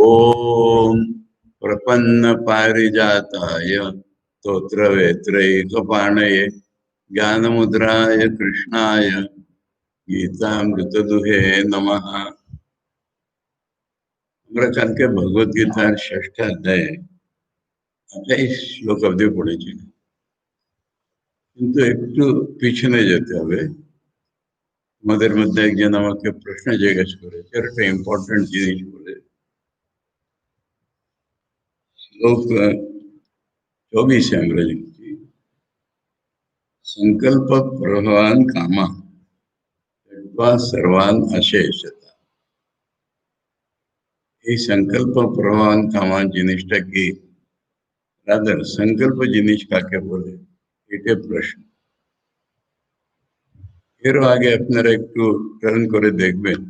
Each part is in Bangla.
ओम प्रपन्न पारिजाताय स्तोत्रवेत्रैकपाणये ज्ञानमुद्राय कृष्णाय गीतामृतदुहे नमः। আমরা কালকে ভগবত গীতার ষষ্ঠ অধ্যায়ে 28 শ্লোক অবধি পড়েছি, কিন্তু একটু পিছনে যেতে হবে। আমাদের মধ্যে একজন আমাকে প্রশ্ন জিজ্ঞেস করেছে, একটা ইম্পর্টেন্ট জিনিস বলে। श्लोक 24 আমরা লিখছি, संकल्प प्रभवान कामा त्यक्त्वा सर्वान अशेषता। এই সংকল্প প্রভবান কামা জিনিসটা কি, রাদার সংকল্প জিনিস কাকে বলে, এটা প্রশ্ন। এর আগে আপনারা একটু টার্ন করে দেখবেন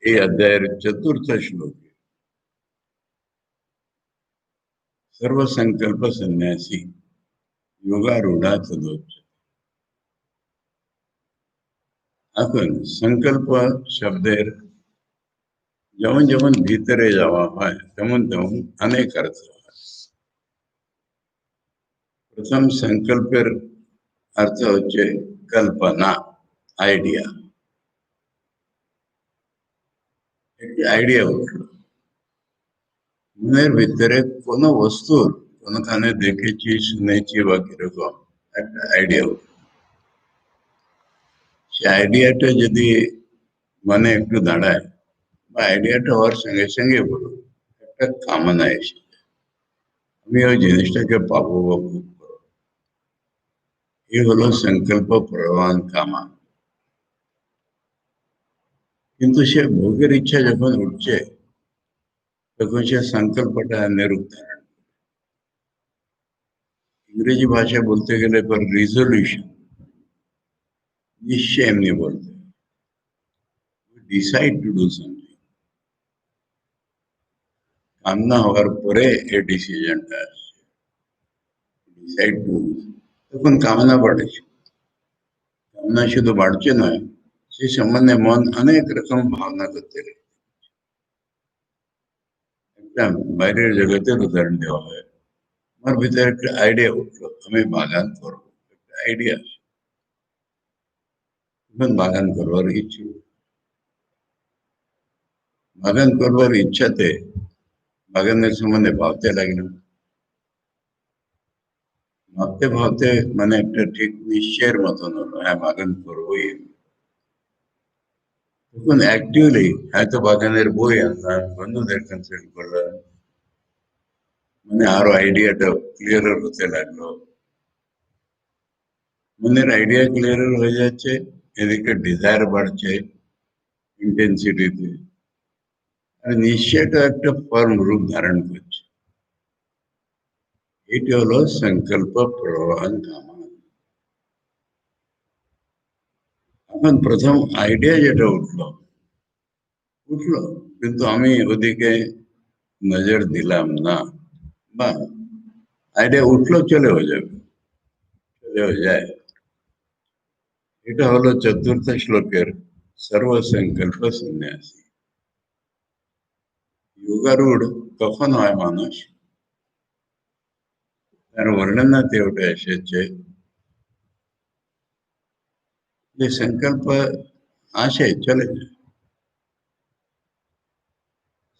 এই অধ্যায়ের চতুর্থ শ্লোকে सर्व संकल्प सन्यासी योगारूढ़ा तदोच्यते। এখন সংকল্প শব্দের যেমন যেমন ভিতরে যাওয়া হয় তেমন তেমন অনেক অর্থ হয়। প্রথম সংকল্পের অর্থ হচ্ছে কল্পনা, আইডিয়া। একটি আইডিয়া উঠলো মনের ভিতরে, কোনো বস্তুর কোনোখানে দেখেছি, শুনেছি বা কিরকম একটা আইডিয়া উঠলো। সে আইডিয়াটা যদি মনে একটু দাঁড়ায় বা আইডিয়াটা হওয়ার সঙ্গে সঙ্গে বলুন একটা কামনা এসে যায়, আমি ওই জিনিসটাকে পাবো বা ভোগ করবো। এই হলো সংকল্প প্রবণ কামা। কিন্তু সে ভোগের ইচ্ছা যখন উঠছে তখন সে সংকল্পটা নিরূপ ধারণ। ইংরেজি ভাষায় বলতে গেলে পর রিজলিউশন, নিশ্চয় এমনি বলতে ডিসাইড টু ডু সামথিং। কামনা হওয়ার পরে এই ডিসিশনটা আসছে, ডিসাইড টু। তখন কামনা বাড়ছে, কামনা শুধু বাড়ছে নয়, সে সম্বন্ধে মন অনেক রকম ভাবনা করতে লাগে। একটা বাইরের জগতের উদাহরণ দেওয়া হয়, আমার ভিতরে একটা আইডিয়া উঠলো আমি বাগান করবো, একটা আইডিয়া, এখন বাগান করবার ইচ্ছে। বাগান করবার ইচ্ছাতে বাগানের সম্বন্ধে ভাবতে লাগলাম, ভাবতে ভাবতে মানে একটা ঠিক নিশ্চয়ের মতন হলো, হ্যাঁ বাগান করবোই। তখন অ্যাক্টিভলি হয়তো বাগানের বই আনলাম, বন্ধুদের কনসাল্ট করলাম, মানে আরো আইডিয়াটা ক্লিয়ার হতে লাগলো। মনের আইডিয়া ক্লিয়ার হয়ে যাচ্ছে, এদিকে ডিজায়ার বাড়ছে ইন্টেন্সিটিতে, আর নিশ্চয়টা একটা ফর্ম রূপ ধারণ করছে। এটি হলো সংকল্প প্রবণ কামা। এখন প্রথম আইডিয়া যেটা উঠলো কিন্তু আমি ওদিকে নজর দিলাম না, বা আইডিয়া উঠলো চলেও যাবে, চলেও যায়। এটা হলো চতুর্থ শ্লোকের সর্ব সংকল্প সন্ন্যাসী। যোগারূঢ় কখন হয় মানুষ, তার বর্ণনাতে ওটা এসেছে যে সংকল্প আসে চলে যায়,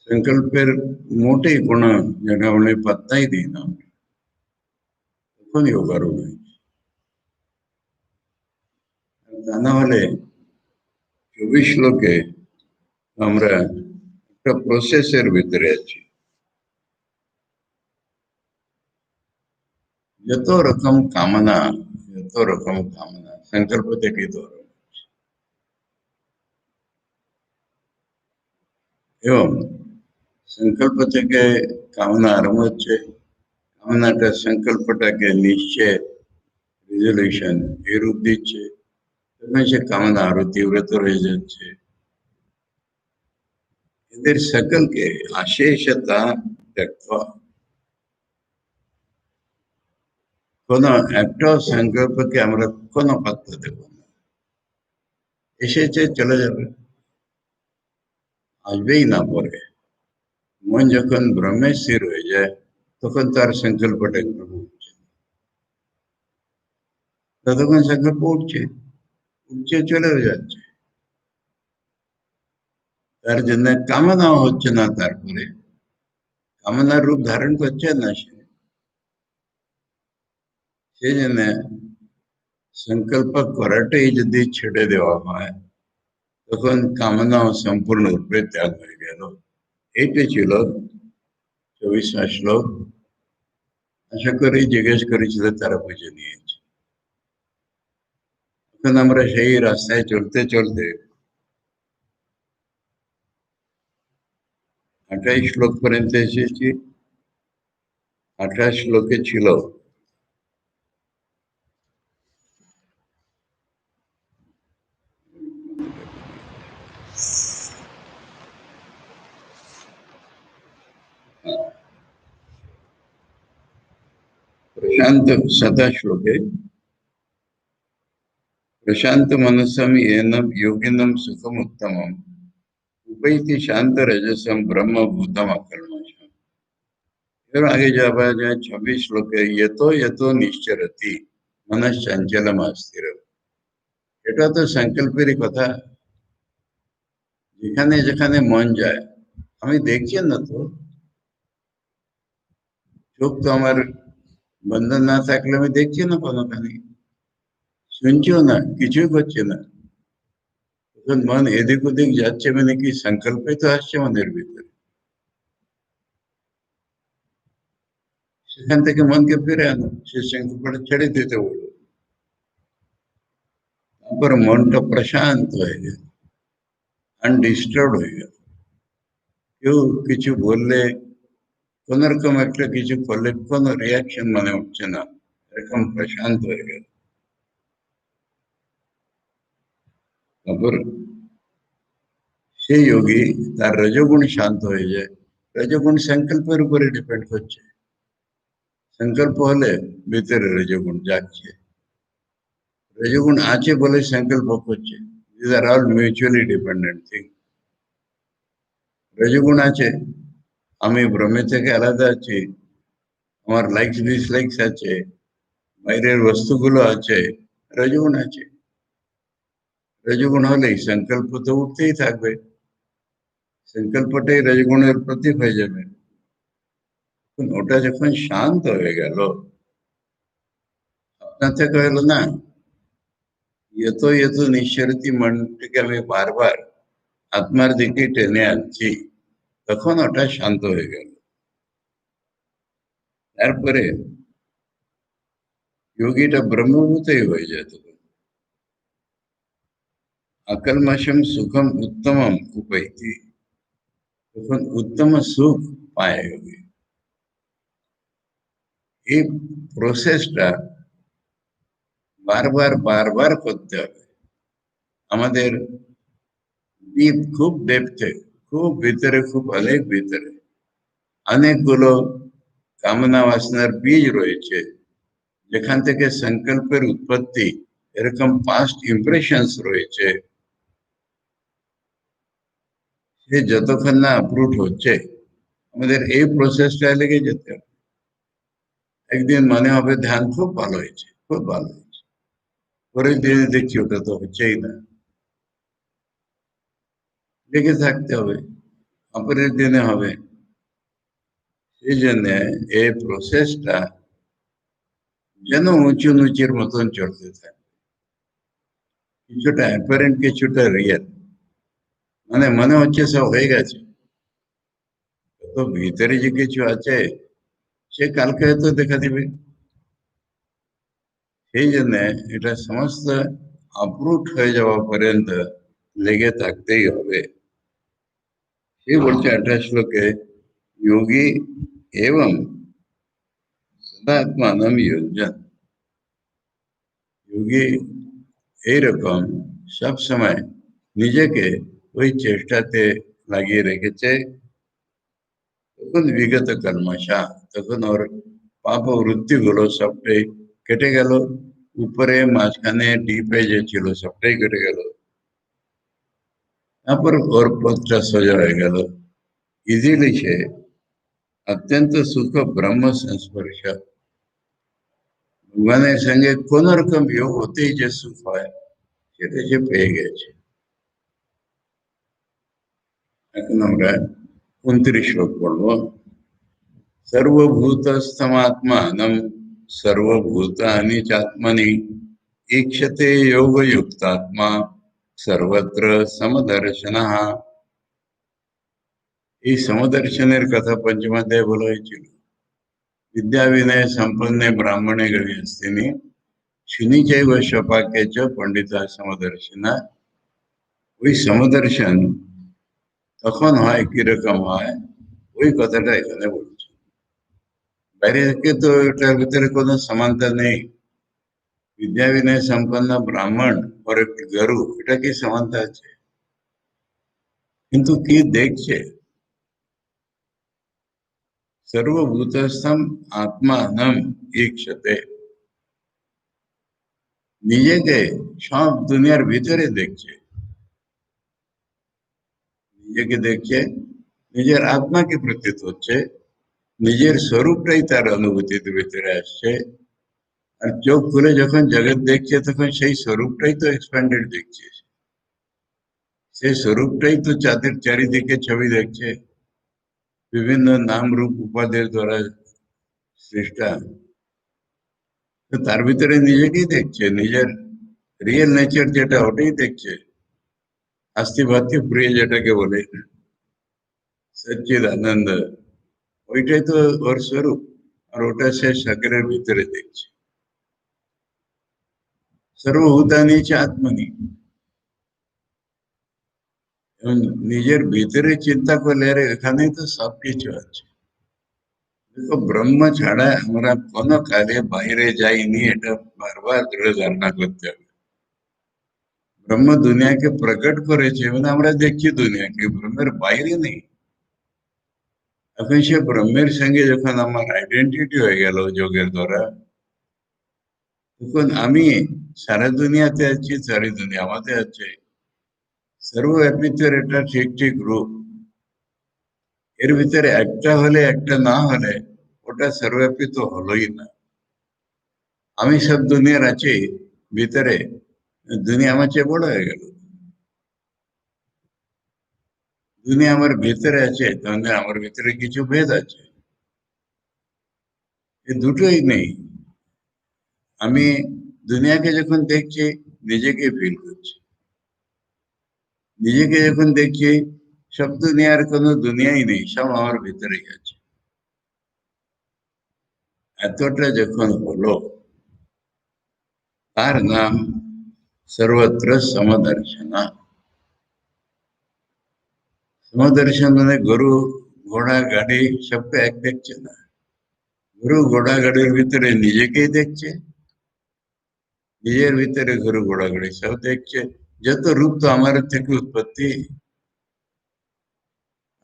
সংকল্পের মোটেই কোনো জনাবনে পাত্তাই দিই না, তখন যোগারূঢ় হয়। তা না হলে 24 শ্লোকে আমরা একটা প্রসেসের ভিতরে আছি। যত রকম কামনা, সংকল্প থেকে ধরো, এবং সংকল্প থেকে কামনা আরম্ভ হচ্ছে, কামনাটা সংকল্পটাকে নিশ্চয় রিজলিউশন এই রূপ দিচ্ছে, তখন সে কামনা আরো তীব্রতর হয়ে যাচ্ছে। এদের সকলকে অশেষতা ত্যক্ত্বা, কোন একটাও সংকল্পকে আমরা কোনো পাত্তা দেব না, এসেছে চলে যাবে, আসবেই না পরে, মন যখন ব্রহ্মে স্থির হয়ে যায় তখন তার সংকল্পটা ব্রহ্ম উঠছে, ততক্ষণ সংকল্প উঠছে উঠছে চলেও যাচ্ছে, তার জন্য কামনাও হচ্ছে না, তারপরে কামনার রূপ ধারণ করছে না সে, সেই জন্য সংকল্প করাটাই যদি ছেড়ে দেওয়া হয় তখন কামনাও সম্পূর্ণরূপে ত্যাগ হয়ে গেল। এইটা ছিল 24 শ্লোক। আশা করি জিজ্ঞেস করেছিল তারা বুঝে নিয়েছে। এখন আমরা সেই রাস্তায় চলতে চলতে 28 শ্লোক পর্যন্ত এসেছি। 28 শ্লোকে ছিল प्रशांत 7 श्लोके प्रशांत मनसम येनम योगिनम सुखम उत्तमम उपैति शांत रजसम ब्रह्म भूतम अकल्मषम। फिर आगे जब आ जाए 26 श्लोक है, ये तो निश्चरति मनश्चंचलम अस्थिर। এটা তো সংকল্পেরই কথা, যেখানে যেখানে মন যায়। আমি দেখছি না তো, চোখ তো আমার বন্ধ না থাকলে আমি দেখছি না কোনোখানে, শুনছিও না, কিছুই করছে না। তখন মন এদিক ওদিক যাচ্ছে মানে কি সংকল্পে তো আসছে মনের ভিতরে, সেখান থেকে মনকে ফিরে আনো, সে সংকল্পটা ছেড়ে দিতে বলো। তারপর মনটা প্রশান্ত হয়ে গেল, আনডিস্টার্ব হয়ে গেল। কেউ কিছু বললে, কোন রকম একটা কিছু করলে কোনো রিয়াকশন মানে উঠছে না, এরকম প্রশান্ত হয়ে গেল। তারপর সেই যোগী তার রজগুণ শান্ত হয়ে যায়। রজগুণ সংকল্পের উপরে ডিপেন্ড করছে, সংকল্প হলে ভিতরে রজগুণ যাচ্ছে, রজগুণ আছে বলে সংকল্প করছে। This are all mutually dependent thing. রজগুণ আছে, আমি ব্রহ্মে থেকে আলাদা আছি, আমার লাইকস ডিসলাইকস আছে, বাইরের বস্তুগুলো আছে, রজগুণ আছে। রজগুণ হলেই সংকল্প তো উঠতেই থাকবে, সংকল্পটাই রজগুণের প্রতীক হয়ে যাবে। ওটা যখন শান্ত হয়ে গেল, আপনার থেকে হলো না, এত নিঃসরতি মনটাকে আমি বারবার আত্মার দিকে টেনে আনছি, তখন ওটা শান্ত হয়ে গেল। তারপরে যোগীটা ব্রহ্মভূতই হয়ে যায়। তখন আকলমশম সুখম উত্তমম উপৈতি, তখন উত্তম সুখ পায় যোগী। এই প্রসেসটা বারবার বারবার করতে হবে। আমাদের ডিপ, খুব ডেপথে, খুব ভিতরে, খুব অনেক ভিতরে অনেকগুলো কামনা বাসনার বীজ রয়েছে, যেখান থেকে সংকল্পের উৎপত্তি, এরকম পাস্ট ইমপ্রেশনস রয়েছে। সে যতক্ষণ না অ্যাপ্রুভ হচ্ছে, আমাদের এই প্রসেসটা লেগে যেতে হবে। একদিন মনে হবে ধ্যান খুব ভালো হয়েছে, খুব ভালো হয়েছে, পরের দিনে দেখছি ওটা তো হচ্ছেই না, লেগে থাকতে হবে, অপরের দিনে হবে। সেই জন্য এই প্রসেসটা যেন উঁচু নিচের মতন চলতে থাকে, কিছুটা অ্যাপারেন্ট, কিছুটা রিয়েল। মানে মনে হচ্ছে সব হয়ে গেছে, তো ভিতরে যে কিছু আছে সে কালকে হয়তো দেখা দিবে। সেই জন্য এটা সমস্ত অপ্রুট হয়ে যাওয়া পর্যন্ত লেগে থাকতেই হবে। সে বলছে 28 শ্লোকে, যোগী এবং সদাত্মানম যোজন। যোগী এইরকম সব সময় নিজেকে ওই চেষ্টাতে লাগিয়ে রেখেছে। তখন বিগত কলমশা, তখন ওর পাপ বৃত্তিগুলো সবটাই কেটে গেল, উপরে মাঝখানে ডিপে যে ছিল সবটাই কেটে গেল। তারপর ওর পথটা সোজা হয়ে গেল। इजीली છે અત્યંત સુખ બ્રહ્મ સંસ્પર્શ ભગવાન સંગે કોનો રકમ યોગ હોતે જે સુખ હોય সেটা সে পেয়ে গেছে। এখন আমরা 29 শ্লোক পড়ব। सर्वभूतस्थमात्मानं सर्वभूतानि चात्मनि ईक्षते योगयुक्तात्मा सर्वत्र समदर्शनः। এই সমদর্শনের কথা পঞ্চমাধ্যায় বলা হয়েছিল। विद्या विनय संपन्ने ब्राह्मणे गविस्तिनि शुनिचैव स्वपाके च पंडिता समदर्शना। ওই সমদর্শন তখন হয় কিরকম হয় ওই কথাটা এখানে বলছে। বাইরে থেকে তো এটার ভিতরে কোনো সমানতা নেই। विद्या विनय संपन्न ब्राह्मण और एक गरु এটা কি সমানতা আছে? কিন্তু কি দেখছে? सर्वभूतस्थम आत्मानं ईक्षते, নিজেকে সব দুনিয়ার ভিতরে দেখছে, নিজেকে দেখছে, নিজের আত্মাকে প্রতীত হচ্ছে, নিজের স্বরূপটাই তার অনুভূতির ভিতরে আসছে। আর চোখ খুলে যখন জগৎ দেখছে তখন সেই স্বরূপটাই তো এক্সপ্যান্ডেড দেখছে, সেই স্বরূপটাই তো চাঁদের চারিদিকে ছবি দেখছে বিভিন্ন নাম রূপ উপাধির দ্বারা সৃষ্টা। তো তার ভিতরে নিজেকেই দেখছে, নিজের রিয়েল নেচার যেটা ওটাই দেখছে। আস্তিভাত্য প্রিয় যেটাকে বলে সচ্চিদ আনন্দ, ওইটাই তো ওর স্বরূপ। আর ওটা সে সাগরের ভিতরে দেখছে। সর্বভূতানি চ আত্মনি, নিজের ভিতরে চিন্তা করলে আরে এখানেই তো সবকিছু আছে। দেখো ব্রহ্ম ছাড়া আমরা কোনো কালে বাইরে যাইনি, এটা বারবার দৃঢ় ধারণা করতে হবে। ব্রহ্ম দুনিয়াকে প্রকট করেছে মানে আমরা দেখছি দুনিয়াকে, ব্রহ্মের বাইরে নেই। এখন সে ব্রহ্মের সঙ্গে যখন আমার আইডেন্টিটি হয়ে গেল যোগের দ্বারা, তখন আমি সারা দুনিয়াতে আছি, সারি দুনিয়া আমাদের আছে। সর্বব্যাপিত্বের একটা ঠিক ঠিক রূপ, এর ভিতরে একটা হলে একটা না হলে ওটা সর্বব্যাপী তো হলোই না। আমি সব দুনিয়ার আছি ভিতরে, দুনিয়া আমার চেয়ে বড় হয়ে গেল। দুনিয়া আমার ভিতরে আছে, তাহলে আমার ভিতরে কিছু ভেদ আছে, এই দুটোই নেই। আমি দুনিয়াকে যখন দেখছি নিজেকে ফিল করছি, নিজেকে যখন দেখছি সব দুনিয়ার কোনো দুনিয়াই নেই, সব আমার ভিতরেই আছে। এতটা যখন হলো তার নাম সর্বত্র সমদর্শনা। সমদর্শন মানে গরু ঘোড়া গাড়ি সবকে এক দেখছে না, গরু ঘোড়া গাড়ির ভিতরে নিজেকেই দেখছে, নিজের ভিতরে গরু ঘোড়া গাড়ি সব দেখছে। যত রূপ তো আমার থেকে উৎপত্তি,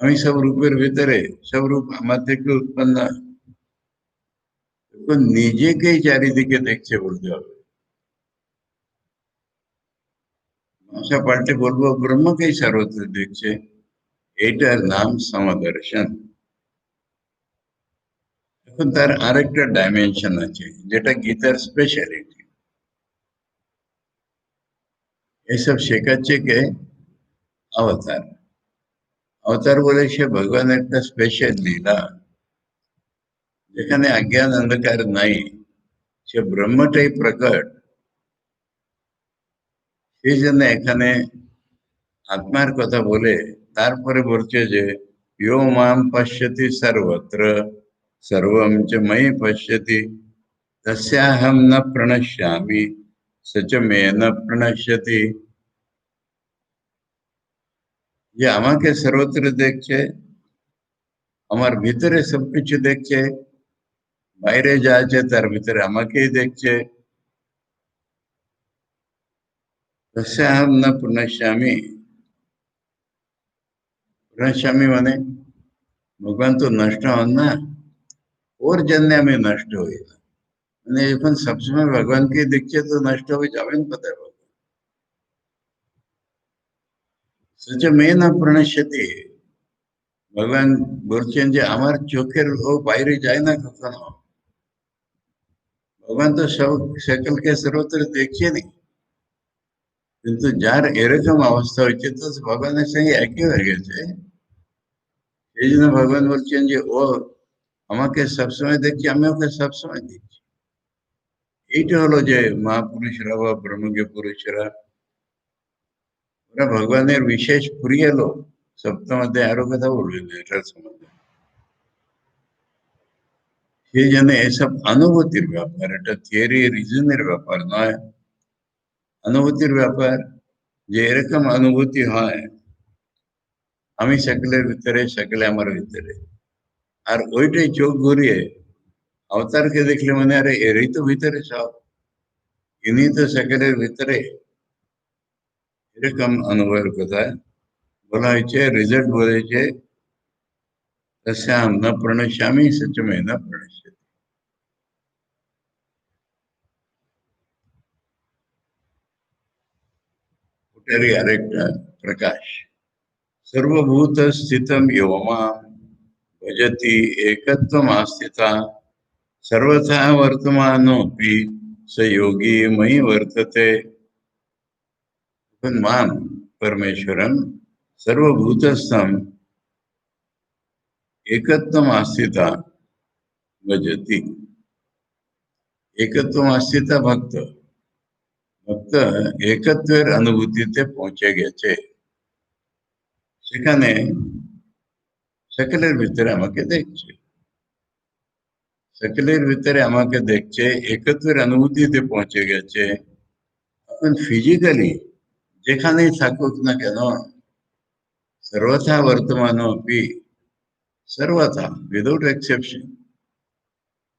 আমি সব রূপের ভিতরে, সব রূপ আমার থেকে উৎপন্ন। নিজেকেই চারিদিকে দেখছে বলতে হবে। ভাষা পাল্টে বলবো ব্রহ্মকেই সর্বত্র দেখছে, এইটার নাম সমদর্শন। এখন তার আরেকটা ডাইমেনশন আছে যেটা গীতার স্পেশালিটি। এসব শেখাচ্ছে কে? অবতার। অবতার বলে সে ভগবান একটা স্পেশাল লীলা, যেখানে অজ্ঞান অন্ধকার নাই, সে ব্রহ্মটাই প্রকট। সেই জন্য এখানে আত্মার কথা বলে তারপরে বলছে যে ইয়ো মাম পশ্যতি সর্বত্র সর্বম চ ময়ি পশ্যতি তস্যাহম ন প্রণশ্যামি সচ মে ন প্রণশ্যতি। যে আমাকে সর্বত্র দেখছে, আমার ভিতরে সবকিছু দেখছে, বাইরে যা আছে তার ভিতরে আমাকেই দেখছে। তস্যাহম ন প্রণশ্যামি, প্রণশ্যামি মানে ভগবান তো নষ্ট হন না, ওর জন্য আমি নষ্ট হই না। মানে যখন সবসময় ভগবানকে দেখছে তো নষ্ট হয়ে যাবেন কোথায় ভগবান? সচ মে না প্রণশ্যতি, ভগবান বলছেন যে আমার চোখের ও বাইরে যায় না কখনো। ভগবান তো সব সকলকে সর্বত্র দেখছেনই, কিন্তু যার এরকম অবস্থা হয়েছে তো ভগবানের সঙ্গে একই হয়ে গেছে। এই জন্য ভগবান বলছেন যে ও আমাকে সবসময় দেখছে, আমি ওকে সবসময় দেখছি। এইটা হলো যে মহাপুরুষরা বা ব্রহ্মজ্ঞ পুরুষরা, ওরা ভগবানের বিশেষ প্রিয় লোক। সপ্তম অধ্যায় আরো কথা বলবেন এটার সম্বন্ধে। সেই জন্য এসব অনুভূতির ব্যাপার, এটা থিওরি রিজনের ব্যাপার নয়, অনুভূতির ব্যাপার। যে এরকম অনুভূতি হয়, আমি সকলের ভিতরে, সকলে আমার ভিতরে, আর ওইটাই চোখ ঘুরিয়ে অবতারকে দেখলে মনে আরে এরই তো ভিতরে সব, ইনি তো সকলের ভিতরে, এরকম অনুভবের কথা বলা হয়েছে। রিজল্ট বলেছে তস্যাম ন প্রণশ্যামি সচমে ন প্রণশ্যামি। ওটারই আরেকটা প্রকাশ। सर्वभूत स्थितम यो मां भजति एकत्वम आस्थिता सर्वथा वर्तमानोपि स योगी मयि वर्तते। पण मां परमेश्वरम सर्वभूतस्थम एकत्वम आस्थिता भजति। एकत्वम आस्थिता भक्त, ভক্ত একত্বের অনুভূতিতে পৌঁছে গেছে। সেখানে সকলের ভিতরে আমাকে দেখছে, সকলের ভিতরে আমাকে দেখছে, একত্বের অনুভূতিতে পৌঁছে গেছে। এখন ফিজিক্যালি যেখানেই থাকুক না কেন, সর্বথা বর্তমান অপি, সর্বথা উইদাউট এক্সেপশন।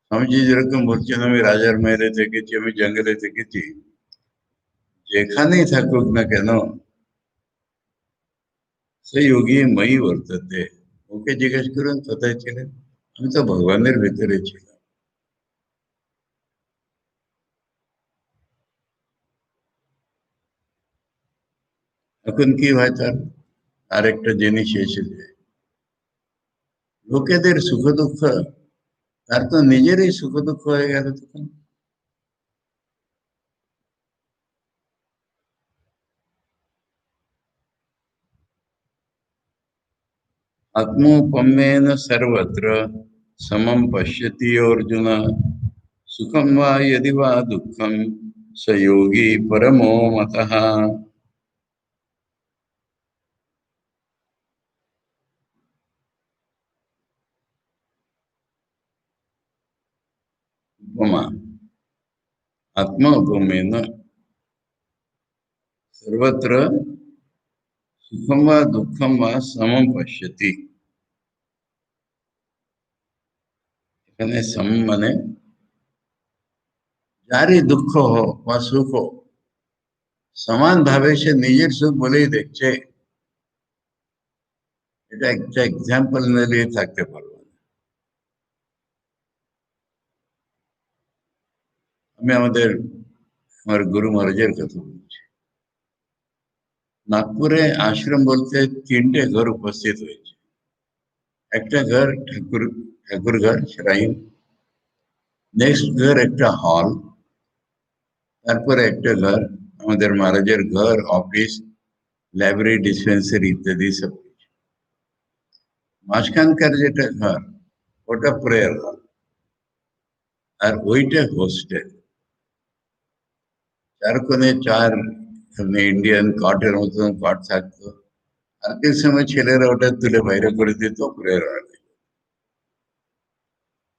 স্বামীজি যেরকম বলছেন আমি রাজার মহলে থেকেছি, আমি জঙ্গলে থেকেছি, যেখানেই থাকুক না কেন সেই যোগী মই বর্ততে। ওকে জিজ্ঞেস করুন কোথায় ছিলেন, আমি তো ভগবানের ভিতরে ছিলাম। এখন কি হয়, তার আরেকটা জিনিস এসে যায়, লোকেদের সুখ দুঃখ, তার তো নিজেরই সুখ দুঃখ হয়ে গেল তখন। आत्मोपम्येन सर्वत्र समं पश्यति अर्जुन सुखं वा यदि वा दुःखं स योगी परमो मतः। उपमा, आत्मा उपमेन सर्वत्र सुखं वा दुःखं वा समं पश्यति। এখানে সম মানে যারই দুঃখ हो বা সুখ हो, সমান ভাবে সে নিজের সুখ বলেই দেখছে। এটা একটা এক্সাম্পল নিয়ে থাকতে পারবো না। আমি আমার গুরু মহারাজের কথা বলছি। নাগপুরে আশ্রম বলতে তিনটে ঘর উপস্থিত হয়েছে। একটা ঘর ঠাকুর ঘর শ্রাইন, নেক্সট ঘর একটা হল, তারপরে একটা ঘর আমাদের মহারাজের ঘর, অফিস, লাইব্রেরি, ডিসপেন্সারি ইত্যাদি সব কিছু। মাঝখানকার যেটা ঘর ওটা প্রেয়ার হল, আর ওইটা হোস্টেল। চার কোণে চার ইন্ডিয়ান কটের মতন কট থাকতো, আর কিছু সময় ছেলেরা ওটা তুলে বাইরে করে দিত প্রেয়ার হল।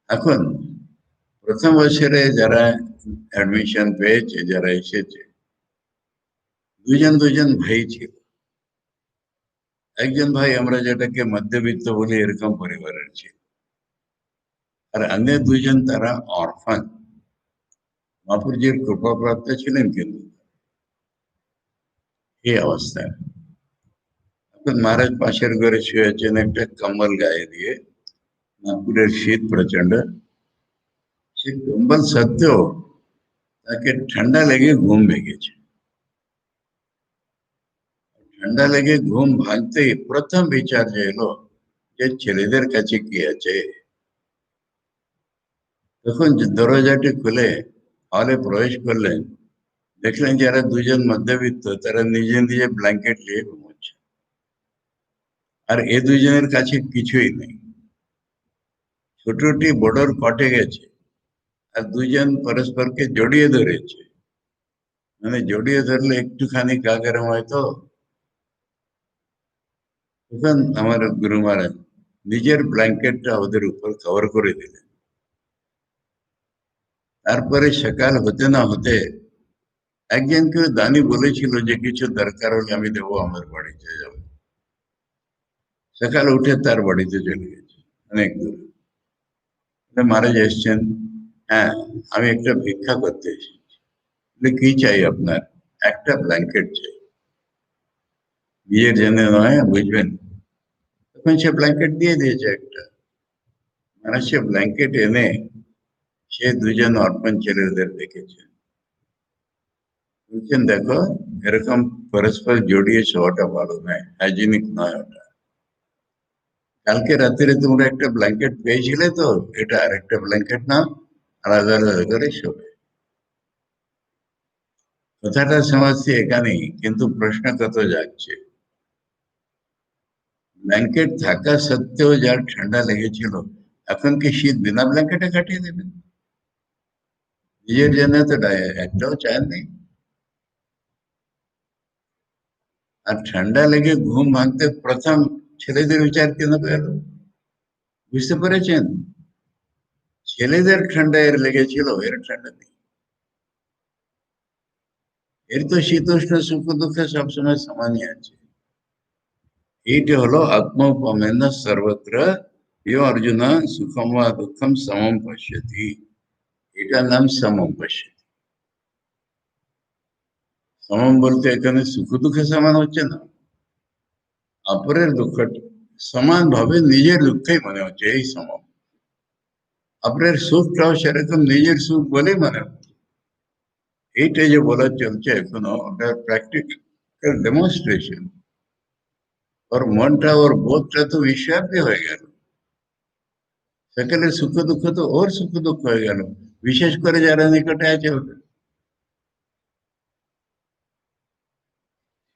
এখন প্রথম বছরে যারা অ্যাডমিশন পেয়েছে, যারা এসেছে, দুজন দুজন ভাই ছিল। একজন ভাই আমরা যেটাকে মধ্যবিত্ত বলি এরকম পরিবারের ছিল, আর অন্য দুজন তারা অরফান, মহাপুরজির কৃপাপ্রাপ্ত ছিলেন কিন্তু এই অবস্থায়। এখন মহারাজ পাশের ঘরে শুয়ে আছেন একটা কম্বল গায়ে দিয়ে, নাগপুরের শীত প্রচন্ড, সে কম্বল সত্ত্বেও তাকে ঠান্ডা লেগে ঘুম ভেঙেছে। ঠান্ডা লেগে ঘুম ভাঙতেই প্রথম বিচার যে এলো যে ছেলেদের কাছে কি আছে। তখন দরজাটি খুলে হলে প্রবেশ করলেন, দেখলেন যারা দুজন মধ্যবিত্ত তারা নিজে নিজে ব্ল্যাঙ্কেট নিয়ে ঘুমোচ্ছে, আর এ দুজনের কাছে কিছুই নেই। ছোটটি বড়র কটে গেছে, আর দুজন পরস্পরকে জড়িয়ে ধরেছে। মানে জড়িয়ে ধরলে একটুখানি গা গরম হয় তো। তখন আমার গুরু মহারাজ নিজের ব্ল্যাঙ্কেটটা ওদের উপর কভার করে দিলেন। তারপরে সকাল হতে না হতে একজনকে দানি বলেছিল যে কিছু দরকার হলে আমি দেবো, আমার বাড়িতে যাবো। সকালে উঠে তার বাড়িতে চলে গেছে, অনেক দূর। মহারাজ এসছেন, হ্যাঁ আমি একটা ভিক্ষা করতে এসেছি। কি চাই আপনার? একটা ব্ল্যাঙ্কেট চাই, নিজের জন্য নয়, বুঝবেন। তখন সে ব্ল্যাঙ্কেট দিয়ে দিয়েছে একটা। মানে সে ব্ল্যাঙ্কেট এনে সে দুজন অর্পণ ছেলেদের দেখেছে। বলছেন দেখো, এরকম পরস্পর জড়িয়ে শোয়াটা ভালো নয়, হাইজিনিক নয় ওটা। কালকে রাত্রে তোমরা একটা ব্ল্যাঙ্কেট পেয়েছিলে তো, এটা আরেকটা ব্ল্যাঙ্কেট নাও, আলাদা আলাদা করে শোবে। কথাটা সমাজে এখানেই, কিন্তু প্রশ্ন কত যাচ্ছে। ব্ল্যাঙ্কেট থাকা সত্ত্বেও যার ঠান্ডা লেগেছিল, এখন কি শীত বিনা ব্ল্যাঙ্কেটে কাটিয়ে দেবেন? নিজের জন্য তো একটাও চান নেই। আর ঠান্ডা লেগে ঘুম ভাঙতে প্রথম ছেলেদের বিচার কেন গেল? বুঝতে পেরেছেন? ছেলেদের ঠান্ডা এর লেগেছিল, এর ঠান্ডা নেই। এর তো শীতোষ্ণ সুখ দুঃখে সবসময় সমানই আছে। এইটা হলো আত্মোপমেন সর্বত্র ইয় অর্জুন সুখম বা দুঃখম সমম পশ্যতি। এটার নাম সমম পশ্যতি। সমম বলতে এখানে সুখ দুঃখে সমান হচ্ছে না, অপরের দুঃখটি সমান ভাবে নিজের দুঃখই মনে হচ্ছে, এই সমম। অপরের সুখটাও সেরকম নিজের সুখ বলেই মনে হচ্ছে। এইটা যে বলা চলছে এখনো, ওটার প্র্যাকটিক্যাল ডেমনস্ট্রেশন। ওর মনটা ওর বোধটা তো বিশ্বাসই হয়ে গেল। সকলের সুখ দুঃখ তো ওর সুখ দুঃখ হয়ে গেল, বিশেষ করে যারা নিকটে আছে ওদের।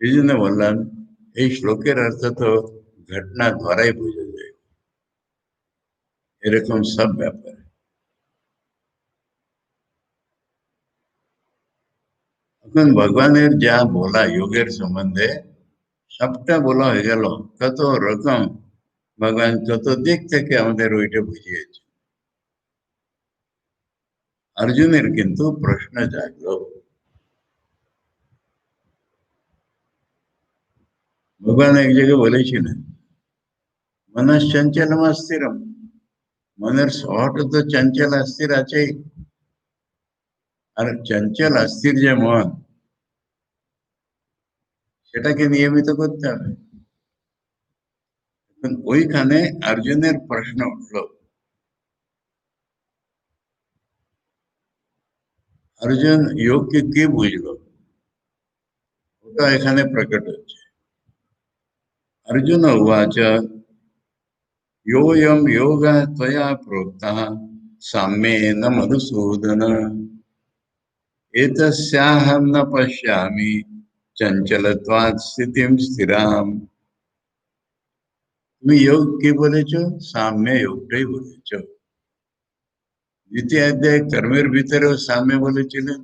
সেই জন্য বললাম, এই শ্লোকের অর্থ তো ঘটনা দ্বারাই বোঝা যায়, এরকম সব ব্যাপার। এখন ভগবানের যা বলা যোগের সম্বন্ধে, সবটা বলা হয়ে গেল। কত রকম ভগবান কত দিক থেকে আমাদের ওইটা বুঝিয়েছে। অর্জুনের কিন্তু প্রশ্ন জাগলো। ভগবান এক জায়গায় বলেছিলেন, মনশ্চঞ্চলম অস্থিরম। মনের স্বভাবটা তো চঞ্চল অস্থির আছেই। আর চঞ্চল অস্থির যে মন, সেটাকে নিয়মিত করতে হবে। এখন ওইখানে অর্জুনের প্রশ্ন উঠলো, অর্জুন যোগকে কি বুঝলো, ওটা এখানে প্রকট হচ্ছে। अर्जुन उवाच योऽयं योगः त्वया प्रोक्तः साम्येन मधुसूदन एतस्याहं न पश्यामि चंचलत्वात् स्थितिं स्थिराम्। তুমি যোগ কি বলেছো? সাম্য যোগটাই বলেছো। দ্বিতীয় অধ্যায় কর্মের ভিতরেও সাম্য বলেছিলেন,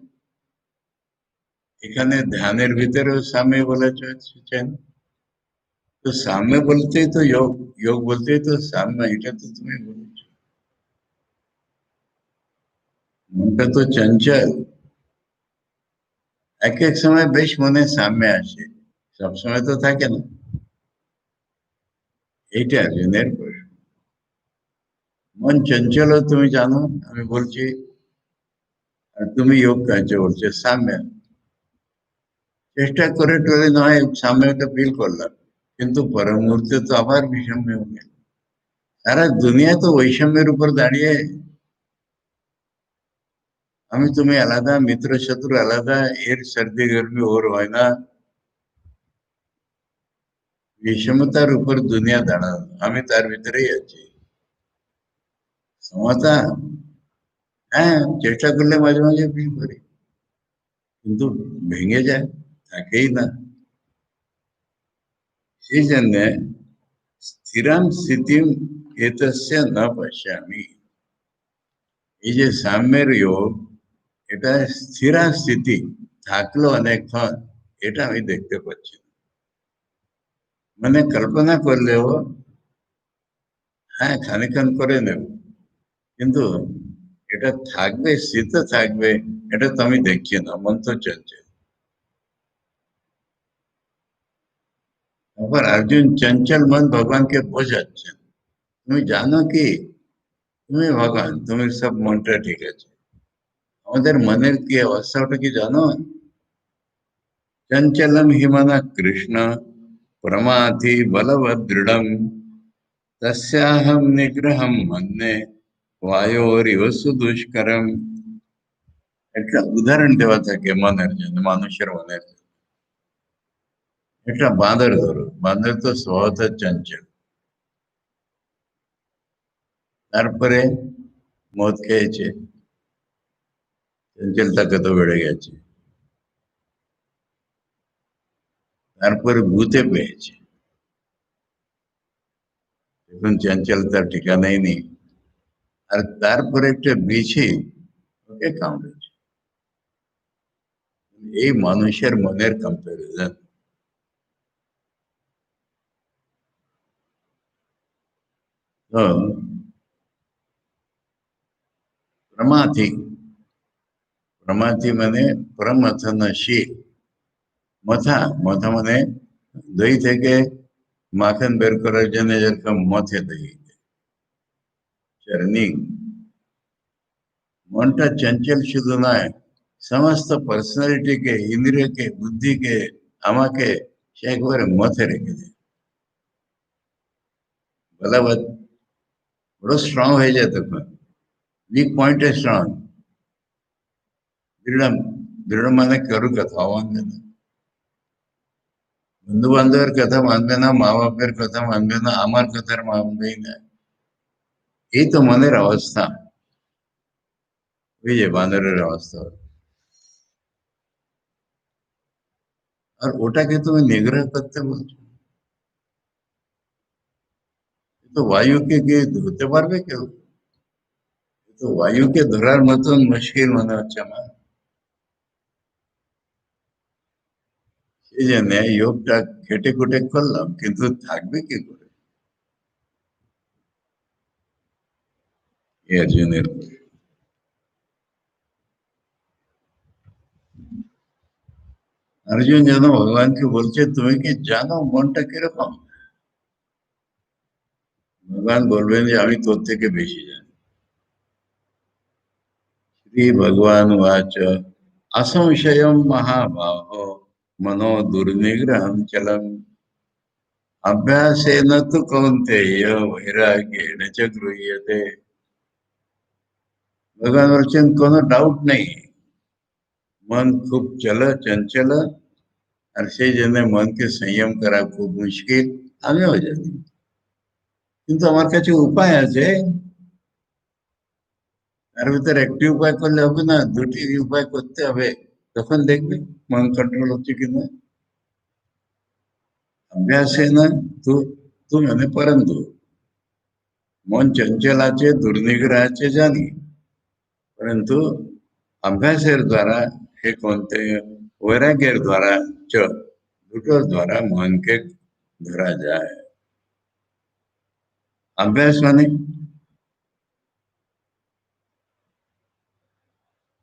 এখানে ধ্যানের ভিতরেও সাম্য বলেছেন। তো সাম্য বলতেই তো যোগ, যোগ বলতেই তো সাম্য, এটা তো তুমি বলেছো। মনটা তো চঞ্চল, এক এক সময় বেশ মনে সামনে আসে, সব সময় তো থাকে না। এইটা অর্জুনের প্রশ্ন। মন চঞ্চল তুমি জানো, আমি বলছি, আর তুমি যোগ কার্য বলছো সাম্য। চেষ্টা করে টরে নয় সাম্যটা ফিল করলাম, কিন্তু পরের মুহূর্তে তো আবার বিষম্য হয়ে গেল। সারা দুনিয়া তো বৈষম্যের উপর দাঁড়িয়ে। আমি তুমি আলাদা, মিত্র শত্রু আলাদা, এর সর্দি গরমি ওর হয় না। বিষমতার উপর দুনিয়া দাঁড়ানো, আমি তার ভিতরেই আছি। সমতা, হ্যাঁ, চেষ্টা করলে মাঝে মাঝে ফিল করি, কিন্তু ভেঙে যায়, থাকেই না। সেই জন্য স্থিরাম স্থিতিম এতস্য না পশ্যামি। এই যে সাম্যের যোগ, এটা স্থিরা স্থিতি থাকলো অনেকক্ষণ, এটা আমি দেখতে পাচ্ছি না। মানে কল্পনা করলেও হ্যাঁ খানিকক্ষণ করে নেব, কিন্তু এটা থাকবে, স্থিত থাকবে, এটা তো আমি দেখছি না, মন তো চলছে। আবার अर्जुन चंचल मन भगवान के বোঝাচ্ছেন, তুমি জানো কি তুমি ভগবান, তুমি সব মনটা ঠিক আছে, আমাদের মনের কি অবস্থা ওটা কি জানো? চঞ্চলম হিমানা কৃষ্ণ প্রমাথি বলবৎ দৃঢ়ম তস্যাহম নিগ্রহম মন্যে વાયોરિવ સુદુષ્કરમ। একটা উদাহরণ দেওয়া থাকে মনের জন্য, মানুষের মনের জন্য। একটা বাঁদর ধরো, বাঁদর তো স্বভাবত চঞ্চল, তারপরে মদ খেয়েছে, চঞ্চলতা কত বেড়ে গেছে। তারপরে ভূতে পেয়েছে, এখন চঞ্চলতার ঠিকানাই নেই। আর তারপরে একটা বিছে ওকে কামড়েছে। এই মানুষের মনের কম্পারিজন। তো প্রমাথি, প্রমাথি মানে প্রমথনশীল। মথা, মথা মানে দই থেকে মাখন বের করার জন্য যেরকম মথে দই, চার্নিং। মনটা চঞ্চল শুধু নয়, সমস্ত পার্সোনালিটিকে, ইন্দ্রিয়কে, বুদ্ধিকে, আমাকে সে একবারে মথে রেখে দেয়। বলবৎ, বড় স্ট্রং হয়ে যায় তখন, উইক পয়েন্টে স্ট্রং। দৃঢ়, দৃঢ় মানে কারুর কথা মানবে না, বন্ধু বান্ধবের কথা মানবে না, মা বাপের কথা মানবে না, আমার কথার মানবেই না। এই তো মনের অবস্থা, ওই যে বান্দরের অবস্থা। আর ওটাকে তুমি নিগ্রহ করতে বলছো, তো বায়ুকে কি ধরতে পারবে কেউ? তো বায়ুকে ধরার মতন মুশকিল মনে হচ্ছে আমার। সেই জন্য যোগটা কেটে কুটে করলাম, কিন্তু থাকবে কি করে এই অর্জুনের? অর্জুন যেন ভগবানকে বলছে, তুমি কি জানো মনটা কিরকম? ভগবান বলবেন যে আমি তোর থেকে বেশি জানি। শ্রী ভগবান উচ असंशयम महाबाहो मनो दुर्निग्रहम चलम अभ्यासेन तु कौन्तेय वैराग्येण च गृह्यते। भगवान বলছেন কোনো ডাউট নেই, মন খুব চঞ্চল, আর সেই জন্য মনকে সংযম করা খুব মুশকিল, আমিও জানি। কিন্তু আমার কাছে উপায় আছে। তার ভিতরে একটি উপায় করলে হবে না, দুটি উপায় করতে হবে, তখন দেখবে মন কন্ট্রোল হচ্ছে কিনা। अभ्यासेन तू, तू মানে परंतु মন চঞ্চল আছে, দুর্নিগ্রহ আছে জানি, परंतु अभ्यासेर द्वारा हे कोणते वैराग्येर द्वारा च, দুটোর দ্বারা মনকে ধরা যায়। अभ्यास মানে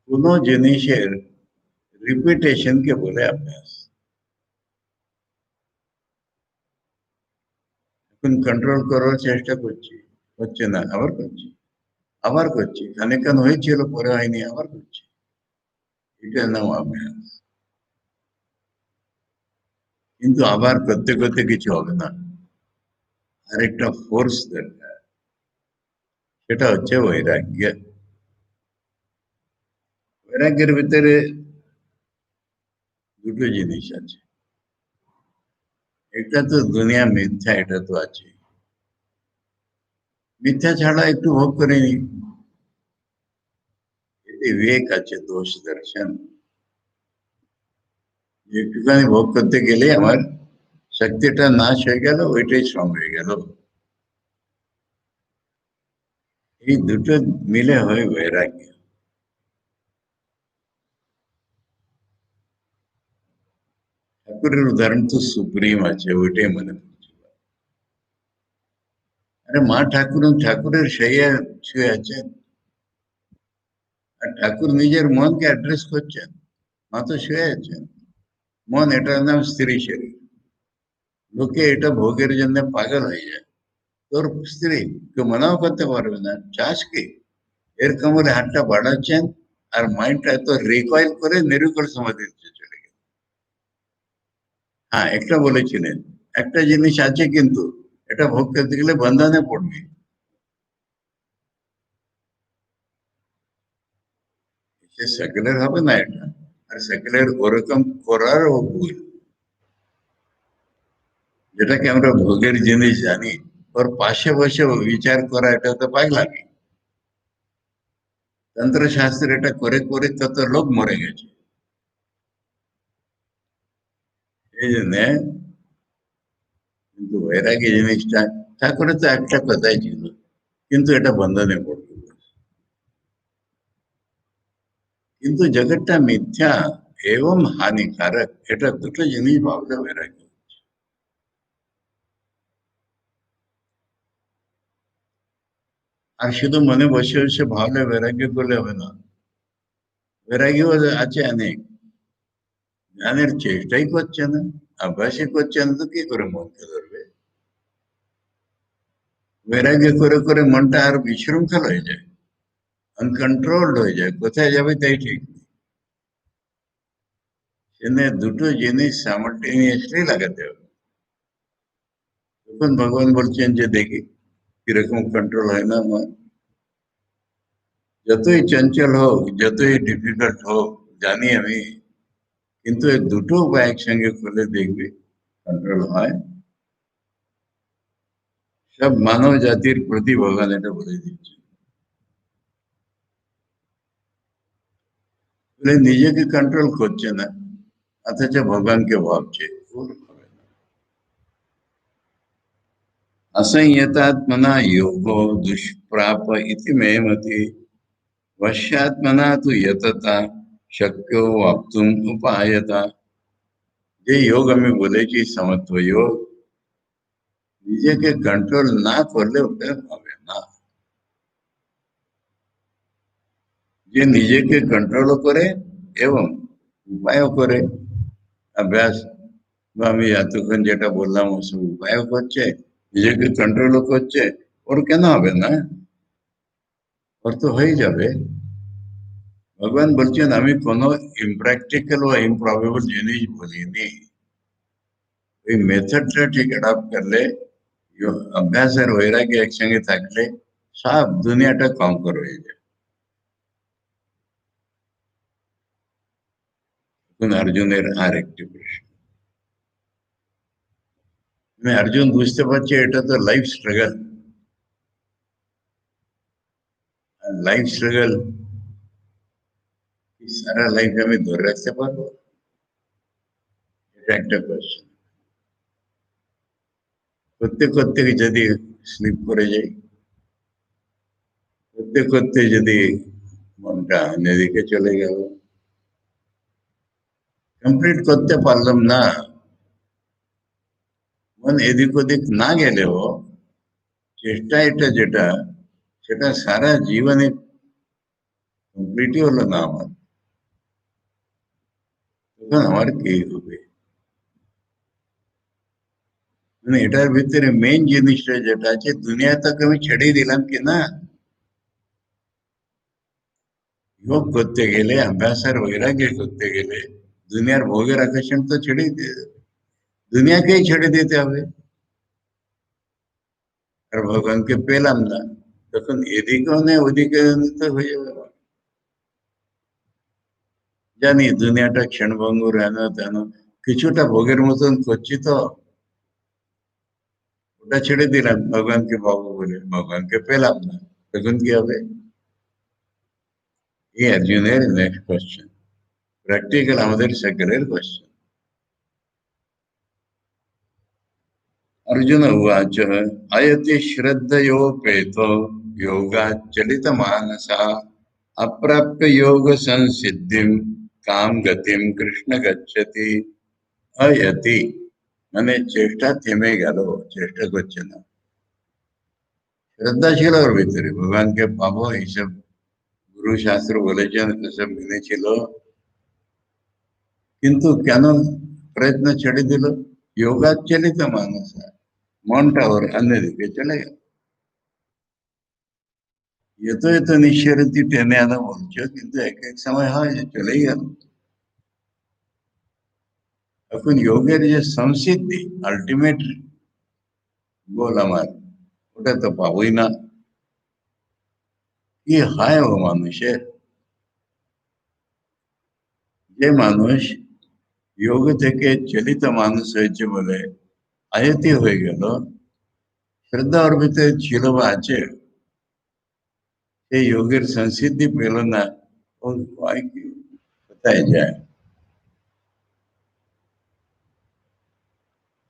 কোনো জিনিসের রিপিটেশনকে বলে অভ্যাস। এখন কন্ট্রোল করার চেষ্টা করছি, হচ্ছে না, আবার করছি, আবার করছি, খানিকক্ষণ হয়েছিল পরে হয়নি, আবার করছি, এটার নাম অভ্যাস। কিন্তু আবার করতে করতে কিছু হবে না, আরেকটা ফোর্স দরকার, সেটা হচ্ছে বৈরাগ্য। বৈরাগ্যের ভিতরে দুটো জিনিস আছে। এটা তো দুনিয়া মিথ্যা, এটা তো আছে। মিথ্যা ছাড়া একটু ভোগ করে নি, এতে বিবেক আছে, দোষ দর্শন। একটুখানি ভোগ করতে গেলে আমার শক্তিটা নাশ হয়ে গেল, ওইটাই শ্রম হয়ে গেল। এই দুটো মিলে হয় বৈরাগ্য। ঠাকুরের উদাহরণ তো সুপ্রিম আছে, ওইটাই মনে পড়ছে। আরে মা ঠাকুর ঠাকুরের শৈয়া শুয়ে আছেন, আর ঠাকুর নিজের মনকে অ্যাড্রেস করছেন। মা তো শুয়ে আছেন। মন, এটার নাম স্ত্রী শরীর। লোকে এটা ভোগের জন্য পাগল হয়ে যায়। তোর স্ত্রী কেউ মানাও করতে পারবে না, চাষ কি? এর কোমরে হাতটা বাড়াচ্ছেন, আর মাইন্ডটা এত রিকয়েল করে নিরুকল সমাধিতে চলে গেল। হ্যাঁ, একটা বলেছিলেন, একটা জিনিস আছে কিন্তু এটা ভোগ করতে গেলে বন্ধনে পড়বে। সে সেকেলের হবে না এটা। আর সেকেলের ওরকম করারও ভুল। যেটাকে আমরা ভোগের জিনিস জানি, ওর পাশে বসে বিচার করা, এটা তো পাগলামি। তন্ত্রশাস্ত্র এটা করে করে কত লোক মরে গেছে। এই জন্য কিন্তু বৈরাগী জিনিসটা, ঠাকুরের তো একটা কথাই ছিল, কিন্তু এটা বন্ধনে পড়বে। কিন্তু জগৎটা মিথ্যা এবং হানিকারক, এটা দুটো জিনিস ভাবলে বৈরাগ্য। আর শুধু মনে বসে বসে ভাবলে বৈরাগ্য করলে হবে না। বৈরাগ্য আছে অনেক, জ্ঞানের চেষ্টাই করছে না, অভ্যাসই করছে না, তো কি করে মনকে ধরবে? বৈরাগ্য করে করে মনটা আর বিশৃঙ্খল হয়ে যায়, আনকন্ট্রোলড হয়ে যায়, কোথায় যাবে তাই ঠিক নেই। সেখানে দুটো জিনিস সামল্টেনিয়াসলি লাগাতে হবে। তখন ভগবান বলছেন যে দেখি কিরকম কন্ট্রোল হয় না আমার। যতই চঞ্চল হোক, যতই ডিফিকাল্ট হোক, জানি আমি, কিন্তু এই দুটো উপায় একসঙ্গে করলে দেখবে কন্ট্রোল হয়। সব মানব জাতির প্রতি ভগবান এটা বলে দিচ্ছে। বলে নিজেকে কন্ট্রোল করছে না, অথচ ভগবানকে ভাবছে। ভুল হবে না। असंयतात्मना योगो दुष्प्राप इति मे मति वश्यात्मना तु यतता शक्यो वाप्तुम उपायता। যে যোগ আমি বলেছি সমত্ব যোগ, নিজেকে কন্ট্রোল না করলে ওটা হবে না। যে নিজেকে কন্ট্রোলও করে এবং উপায়ও করে, অভ্যাস বা আমি এতক্ষণ যেটা বললাম ওসব উপায়ও করছে, নিজেকে কন্ট্রোলও করছে, ওর কেন হবে না? ওর তো হয়ে যাবে। ভগবান বলছেন আমি কোনো ইমপ্র্যাকটিক্যাল বা ইমপ্রবেবল জিনিস বলিনি। ওই মেথডটা ঠিক অ্যাডাপ্ট করলে, অভ্যাস আর বৈরাগ্য একসঙ্গে থাকলে সব দুনিয়াটা কঙ্কর হয়ে যায়। এখন অর্জুনের আর একটি প্রশ্ন, মানে অর্জুন বুঝতে পারছে এটা তো লাইফ স্ট্রাগল। লাইফ স্ট্রাগল সারা লাইফ আমি ধরে রাখতে পারবো? এটা একটা কোয়েশ্চেন। করতে করতে যদি স্লিপ করে যাই, করতে করতে যদি মনটা অন্যদিকে চলে গেল, কমপ্লিট করতে পারলাম না, মন এদিক ওদিক না গেলেও চেষ্টা এটা যেটা, সেটা সারা জীবনে কমপ্লিটই হলো না আমার, তখন আমার কি হবে? মানে এটার ভিতরে মেইন জিনিসটা যেটা আছে, দুনিয়া তাকে আমি ছেড়ে দিলাম কি না। যোগ করতে গেলে, অভ্যাস আর বৈরাগ্য করতে গেলে দুনিয়ার ভোগের আকর্ষণ তো ছেড়েই দিয়ে দেবে, দুনিয়াকেই ছেড়ে দিতে হবে। আর ভগবানকে পেলাম না, তখন এদিকেও নেই ওদিকেও নেই, তো হয়ে যাবে। জানি দুনিয়াটা ক্ষণভঙ্গুর, হেন তেন, কিছুটা ভোগের মতন করছি তো, ওটা ছেড়ে দিলাম, ভগবানকে পাবো বলে ভগবানকে পেলাম না, তখন কি হবে? এই অর্জুনের নেক্সট কোশ্চেন, প্র্যাকটিক্যাল আমাদের সেকেন্ডের কোশ্চেন। अर्जुन उवाच अयति श्रद्धयोपेतो योगाच्चलितमानसा अप्राप्य योग संसिद्धिं काम गतिम कृष्ण गच्छति। अयति মানে চেষ্টা থেমে গেল, চেষ্টা করছে না। শ্রদ্ধা ছিল ওর ভিতরে, ভগবানকে পাবো এইসব গুরু শাস্ত্র বলেছেন এসব মেনেছিল, কিন্তু কেন প্রয়ত্ন ছেড়ে দিল? যোগাচ্চলিত মানস, মনটা ওর অন্যদিকে চলে গেল। এত নিঃস্বরতি টেনে আনা বলছো, কিন্তু এক এক সময় হয় যে চলেই গেল। এখন যোগের যে সংসিদ্ধি, আলটিমেট গোল আমার, ওটা তো পাবোই না। কি হয় ও মানুষের, যে মানুষ যোগ থেকে চলিত মানুষ হয়েছে বলে আয়তি হয়ে গেল, শ্রদ্ধা ওর ভিতরে ছিল বা আছে, সেই যোগের সংসিদ্ধি পেল না, ও হয় কি, কোথায় যায়?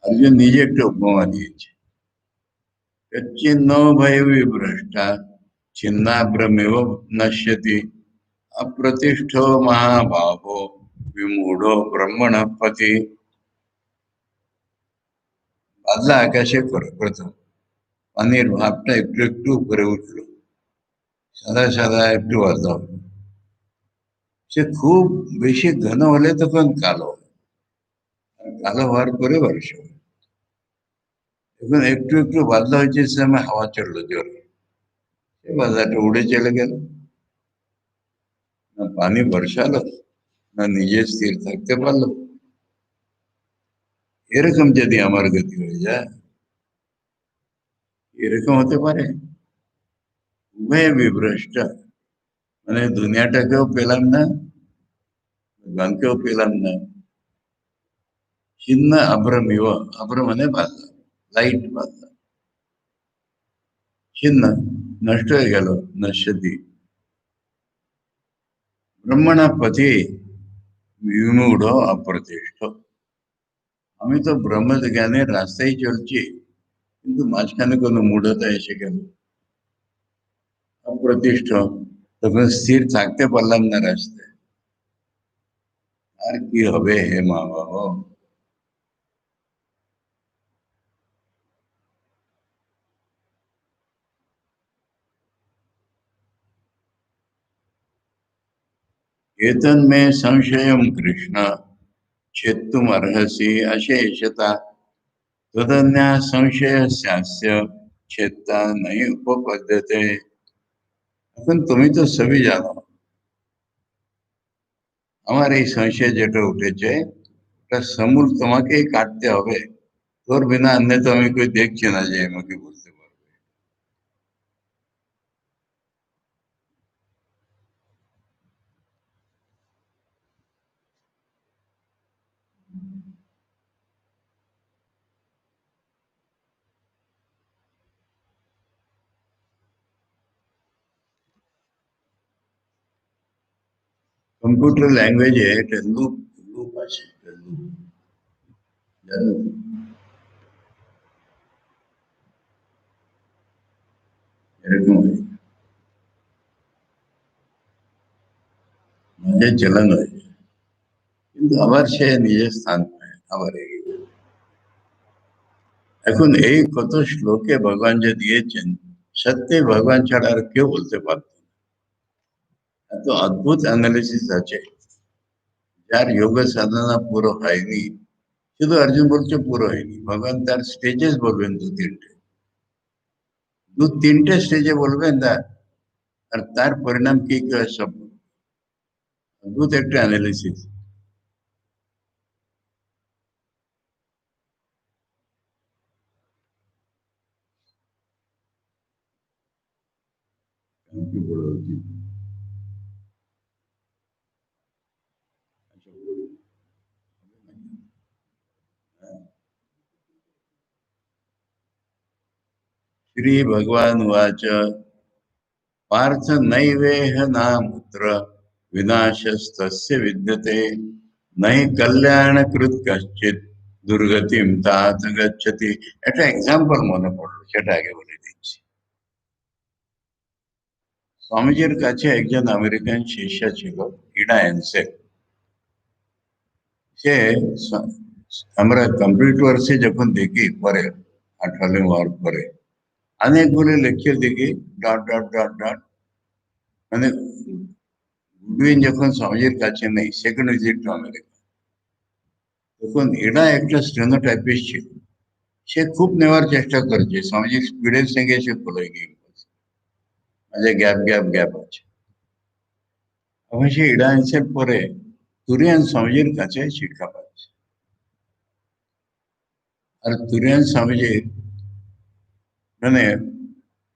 अर्जुन নিজে একটা উপমা দিয়েছে, कच्चिन्नो भयविभ्रष्टा छिन्नाभ्रमिव नश्यति अप्रतिष्ठो महाबाहो विमूढ़ो ब्रह्मण पति। বাদলা আকাশে করে প্রথম, পানির ভাবটা একটু একটু উপরে উঠলো, সাদা সাদা একটু বাদলা হলো। সে খুব বেশি ঘন হলে তখন কালো, আর কালো হওয়ার পরে বর্ষা হয়। এখন একটু একটু বাদলা হয়েছে, সে সময় হাওয়া চললো জোরে, সে বাদলাটা উড়ে চলে গেল। না পানি বর্ষালো, না নিজে স্থির থাকতে পারলো। এরকম যদি আমার গতি হয়ে যায়, এরকম হতে পারে। উভয় বিভ্রষ্ট, মানে দুনিয়াটাকেও পেলাম না, ভগবানকেও পেলাম না। ছিন্ন আভ্রমিব, আভ্র মানে বাদলা, লাইট বাদলা, ছিন্ন নষ্ট হয়ে গেল, নশ্বতি ব্রহ্মণ পথে বিমূঢ় অপ্রতিষ্ঠ। আমি তো ব্রহ্ম জ্ঞানের রাস্তায় চলছি, কিন্তু মাঝখানে কোনো মূঢ়তা এসে গেল, অপ্রতিষ্ঠ, তখন স্থির থাকতে পারলাম না রাস্তায়। আর কি হবে হে মা বাবা? एतन्मे संशयं कृष्ण छेत्तुम् अर्हसि अशेषतः तदन्यः संशयस्यास्य छेत्ता नहीं उपपद्यते। এখন তুমি তো সবই জানো, আমার এই সংশয় যেটা উঠেছে, ওটা সমূল তোমাকেই কাটতে হবে। তোর বিনা অন্য তো আমি কই দেখছি না যে আমাকে বলতে পারবে। কম্পিউটার ল্যাঙ্গুয়েজে একটা লুপ, লুপ আছে, একটা লুপ, জানো? এরকম হয়, মাঝে চালানো হয়, কিন্তু আবার সে নিজের স্থান পায়, আবার এগিয়ে যায়। এখন এই কত শ্লোকে ভগবান যে দিয়েছেন, সত্যি ভগবান ছাড়া আর কেউ বলতে পারত না। এত অদ্ভুত অ্যানালিসিস আছে, যার যোগ সাধনা পুরো হয়নি, শুধু অর্জুন বলছে পুরো হয়নি, ভগবান তার স্টেজেস বলবেন দু তিনটে, দু তিনটে স্টেজে বলবেন আর তার পরিণাম কি কি হয় সব বলবেন। অদ্ভুত একটা অ্যানালিসিস। কি বড় উচিত, আচ্ছা বলুন। হ্যাঁ, श्री भगवान उवाच पार्थ नैवेह नामुत्र विनाशस्तस्य विद्यते न हि कल्याणकृत कश्चित দুর্গতিম তাত গচ্ছতি। একটা এক্সাম্পল মনে পড়লো, সেটা আগে বলে দিচ্ছি। স্বামীজির কাছে একজন আমেরিকান শিষ্য ছিল, ইডা এনসেক। সে আমরা কম্পিউটার্সে যখন দেখি পরে 18 হওয়ার পরে অনেকগুলো লেকচার দেখি ডট ডট ডট ডট, মানে গুডউইন যখন স্বামীজির কাছে নেই, সেকেন্ড ভিজিট টু আমেরিকা, তখন এরা একটা স্টেনোটাইপিস্ট ছিল। সে খুব নেওয়ার চেষ্টা করেছে, স্বামীজির স্পিডের সঙ্গে সে ফলো গিয়ে মাঝে গ্যাপ গ্যাপ গ্যাপ আছে। এখন সে ইডা আনসার পরে তুরিয়ান স্বামীজির কাছে শিক্ষা পাচ্ছে। আর তুরিয়ান স্বামীজি মানে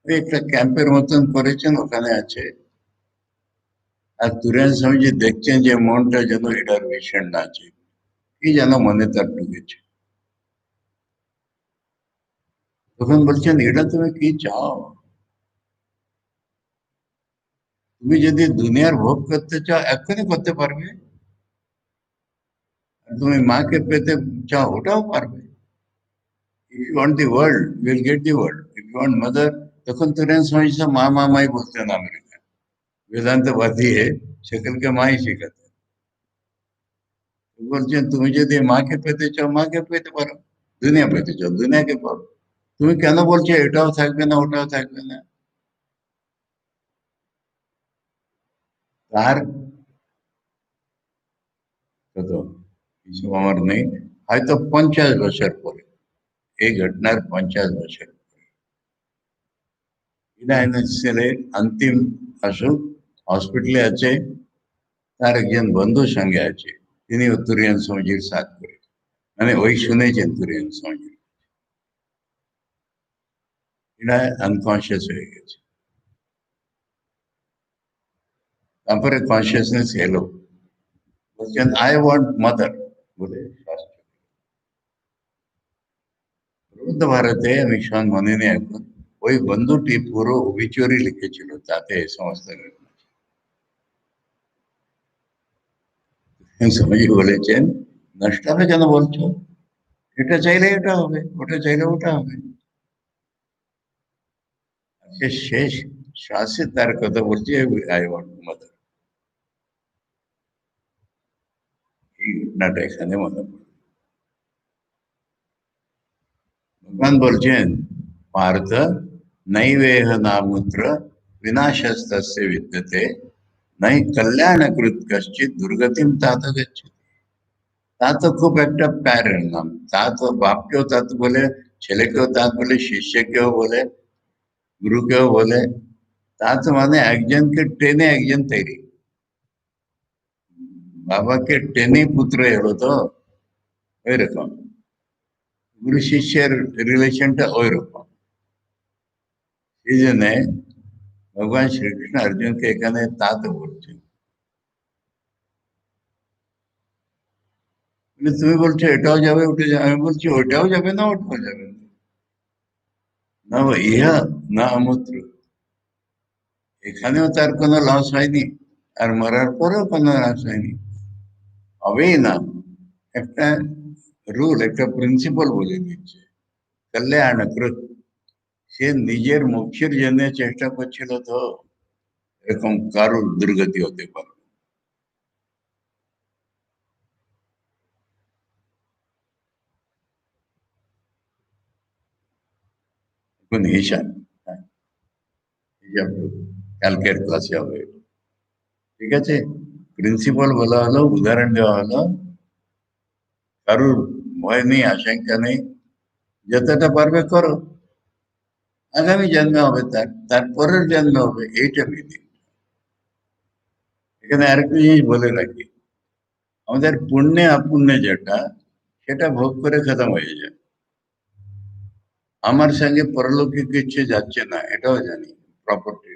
ওই একটা ক্যাম্পের মতন করেছেন, ওখানে আছে। আর তুরিয়ান স্বামীজি দেখছেন যে মনটা যেন এটার ভীষণ নাচে, কি যেন মনে তার ঢুকেছে। তখন বলছেন, এটা তুমি কি চাও? তুমি যদি দুনিয়ার ভোগ করতে চাও এক্ষুনি করতে পারবে, আর তুমি মাকে পেতে চাও ওটাও পারবে। If you want the world, you will get the world. If you want mother, তখন তুরেন স্বামী সব মা মা মাই বলতেন আমেরিকা। বেদান্ত বাদিয়ে সেখানকে মাই শেখাতেন। বলছেন তুমি যদি মাকে পেতে চাও মাকে পেতে পারো, দুনিয়া পেতে চাও দুনিয়াকে পারো। তুমি কেন বলছো এটাও থাকবে না ওটাও থাকবে না? তার কত কিছু আমার নেই, হয়তো 50 বছর পরে, এই ঘটনার 50 বছর পরে ছেলের অন্তিম অসুখ, হসপিটালে আছে, তার একজন বন্ধুর সঙ্গে আছে, তিনি তুরিয়ান স্বামীজির সাথ করে, মানে ওই শুনেছেন তুরিয়ান স্বামীজি। এরা আনকনসিয়াস হয়ে গেছে, তারপরে কনসিয়াসনেস এলো। বলছেন আই ওয়ান্ট মাদার বলে প্রবুদ্ধ ভারতে, আমি সন মনে নেই এখন, ওই বন্ধুটি পুরো অবিচুরি লিখেছিল, তাতে সমস্ত স্বামীজি বলেছেন নষ্ট হবে কেন বলছো, এটা চাইলে এটা হবে, ওটা চাইলে ওটা হবে। সে শেষ শ্বাসে তার কথা বলছে আই ওয়ান্ট মাদার। এই ঘটনাটা এখানে মনে পড়ে। ভগবান বলছেন পার্থ নৈবেহ নামূত্র বিনাশস্তস্য বিদ্যতে নাই কল্যাণকৃত কশ্চিৎ দুর্গতিম তাত গচ্ছতি। তা তো খুব একটা প্যারের নাম, তা তো বাপকেও তাত বলে, ছেলেকেও তাত বলে, শিষ্যকেও বলে, গুরুকেও বলে। তা তো মানে একজনকে টেনে একজন তৈরি, বাবাকে টেনে পুত্র এলো তো, ওই রকম গুরু শিষ্যের রিলেশনটা ওই রকম। এই জন্য ভগবান শ্রীকৃষ্ণ অর্জুনকে এখানে তাতে বলছেন, তুমি বলছো এটাও যাবে ওটা যাবে, আমি বলছি ওটাও যাবে না ওটাও যাবে না, না ইহা না আমূত্র। এখানেও তার কোনো লস হয়নি, আর মরার পরেও কোনো লস হয়নি, হবেই না। একটা রুল, একটা প্রিন্সিপাল বলে দিচ্ছে কল্যাণকৃত। সে নিজের মুক্তির জন্য চেষ্টা করছিল তো, এরকম কারোর দুর্গতি হতে পারে। এখন হিসাব, হ্যাঁ, হিসাব কালকের ক্লাসে হবে, ঠিক আছে? প্রিন্সিপাল বলা হলো, উদাহরণ দেওয়া হলো, কারোর ভয় নেই, আশঙ্কা নেই, যতটা পারবে করো, আগামী জন্মে হবে, তার পরের জন্মে হবে, এইটা বিধি। এখানে আরেকটা জিনিস বলে রাখি, আমাদের পুণ্যে অপুণ্যে যেটা, সেটা ভোগ করে খতম হয়ে যায়। আমার সঙ্গে পরলোকে কিছু যাচ্ছে না, এটাও জানি, প্রপার্টি।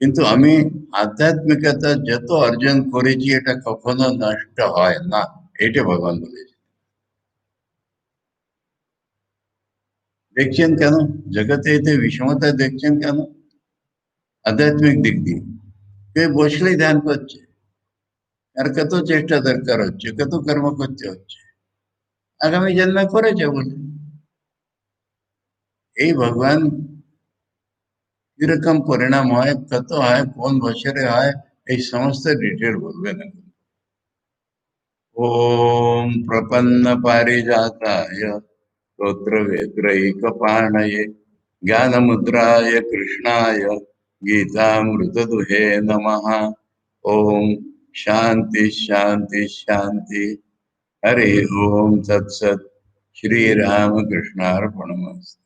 কিন্তু আমি আধ্যাত্মিকতা যত অর্জন করেছি এটা কখনো নষ্ট হয় না, এটা ভগবান বলেছে। देखছেন কেন? জগতে এতে বিষমতা দেখছেন কেন? আধ্যাত্মিক দিক দিয়ে কেউ বসলেই ধ্যান করছে, আর কত চেষ্টা দরকার হচ্ছে, কত কর্ম করতে হচ্ছে, আগামী জন্মে করেছে বলে। এই ভগবান কিরকম পরিণাম হয়, কত হয়, কোন বছরে হয়, এই সমস্ত ডিটেল বলবেন এখন। ओम प्रपन्न पारिजाताय स्तोत्र वेत्रैकपाणये ज्ञान मुद्राय कृष्णाय गीतामृतदुहे नमः। ओम शांति शांति शांति। हरि ओम तत्सत। श्री राम कृष्णार्पणमस्तु।